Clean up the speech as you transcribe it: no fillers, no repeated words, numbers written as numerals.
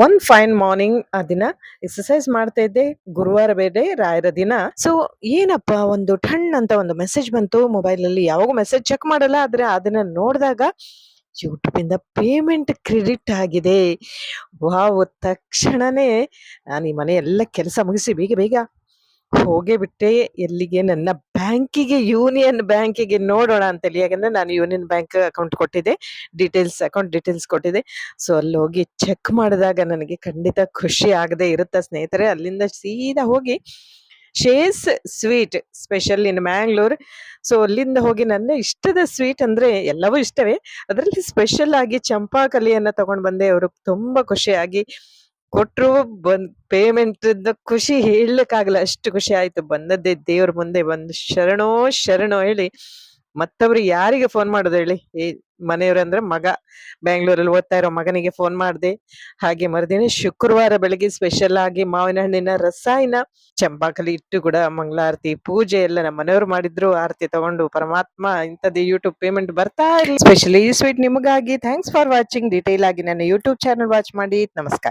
One fine morning ಆ ದಿನ exercise ಮಾಡ್ತಾ ಇದ್ದೆ. ಗುರುವಾರ ಬೇರೆ ರಾಯರ ದಿನ. ಸೊ ಏನಪ್ಪ ಒಂದು ಠಣ್ ಅಂತ ಒಂದು ಮೆಸೇಜ್ ಬಂತು ಮೊಬೈಲಲ್ಲಿ. ಯಾವಾಗೂ ಮೆಸೇಜ್ ಚೆಕ್ ಮಾಡಲ್ಲ. ಆದ್ರೆ ಅದನ್ನ ನೋಡಿದಾಗ ಯೂಟ್ಯೂಬ್ ಇಂದ ಪೇಮೆಂಟ್ ಕ್ರೆಡಿಟ್ ಆಗಿದೆ. ವಾವ್! ತಕ್ಷಣನೇ ನಾನು ಈ ಮನೆ ಎಲ್ಲ ಕೆಲಸ ಮುಗಿಸಿ ಬೇಗ ಬೇಗ ಹೋಗೇ ಬಿಟ್ಟೆ. ಎಲ್ಲಿಗೆ? ನನ್ನ ಬ್ಯಾಂಕಿಗೆ, ಯೂನಿಯನ್ ಬ್ಯಾಂಕಿಗೆ ನೋಡೋಣ ಅಂತೇಳಿ. ಯಾಕಂದ್ರೆ ನಾನು ಯೂನಿಯನ್ ಬ್ಯಾಂಕ್ ಅಕೌಂಟ್ ಕೊಟ್ಟಿದ್ದೆ. ಅಕೌಂಟ್ ಡೀಟೇಲ್ಸ್ ಕೊಟ್ಟಿದ್ದೆ. ಸೊ ಅಲ್ಲಿ ಹೋಗಿ ಚೆಕ್ ಮಾಡಿದಾಗ ನನಗೆ ಖಂಡಿತ ಖುಷಿ ಆಗದೆ ಇರುತ್ತಾ ಸ್ನೇಹಿತರೆ. ಅಲ್ಲಿಂದ ಸೀದಾ ಹೋಗಿ ಶೇಸ್ sweet special in Mangalore. So ಅಲ್ಲಿಂದ ಹೋಗಿ ನನ್ನ ಇಷ್ಟದ ಸ್ವೀಟ್ ಅಂದ್ರೆ ಎಲ್ಲವೂ ಇಷ್ಟವೇ. ಅದರಲ್ಲಿ ಸ್ಪೆಷಲ್ ಆಗಿ ಚಂಪಾಕಲಿಯನ್ನ ತಗೊಂಡ್ ಬಂದೆ. ಅವರು ತುಂಬಾ ಖುಷಿಯಾಗಿ ಕೊಟ್ರು. ಪೇಮೆಂಟ್ ಖುಷಿ ಹೇಳಲಿಕ್ಕಾಗಲ್ಲ, ಅಷ್ಟು ಖುಷಿ ಆಯ್ತು. ಬಂದದ್ದೇ ದೇವ್ರ ಮುಂದೆ ಬಂದು ಶರಣೋ ಶರಣೋ ಹೇಳಿ ಮತ್ತೊಬ್ರು ಯಾರಿಗೆ ಫೋನ್ ಮಾಡೋದು ಹೇಳಿ. ಈ ಮನೆಯವ್ರಂದ್ರೆ ಮಗ, ಬ್ಯಾಂಗ್ಳೂರಲ್ಲಿ ಓದ್ತಾ ಇರೋ ಮಗನಿಗೆ ಫೋನ್ ಮಾಡ್ದೆ. ಹಾಗೆ ಮರುದಿನ ಶುಕ್ರವಾರ ಬೆಳಗ್ಗೆ ಸ್ಪೆಷಲ್ ಆಗಿ ಮಾವಿನ ಹಣ್ಣಿನ ರಸಾಯನ, ಚಂಪಾಕಲಿ ಇಟ್ಟು ಕೂಡ ಮಂಗಳಾರತಿ ಪೂಜೆ ಎಲ್ಲ ನಮ್ಮ ಮನೆಯವ್ರು ಮಾಡಿದ್ರು. ಆರತಿ ತಗೊಂಡು ಪರಮಾತ್ಮ ಇಂಥದ್ದು ಯೂಟ್ಯೂಬ್ ಪೇಮೆಂಟ್ ಬರ್ತಾ ಇರ್ಲಿ. ಸ್ಪೆಷಲಿ ಈ ಸ್ವೀಟ್ ನಿಮಗಾಗಿ. Thanks for watching. ಡೀಟೇಲ್ ಆಗಿ ನನ್ನ ಯೂಟ್ಯೂಬ್ ಚಾನಲ್ ವಾಚ್ ಮಾಡಿ. ನಮಸ್ಕಾರ.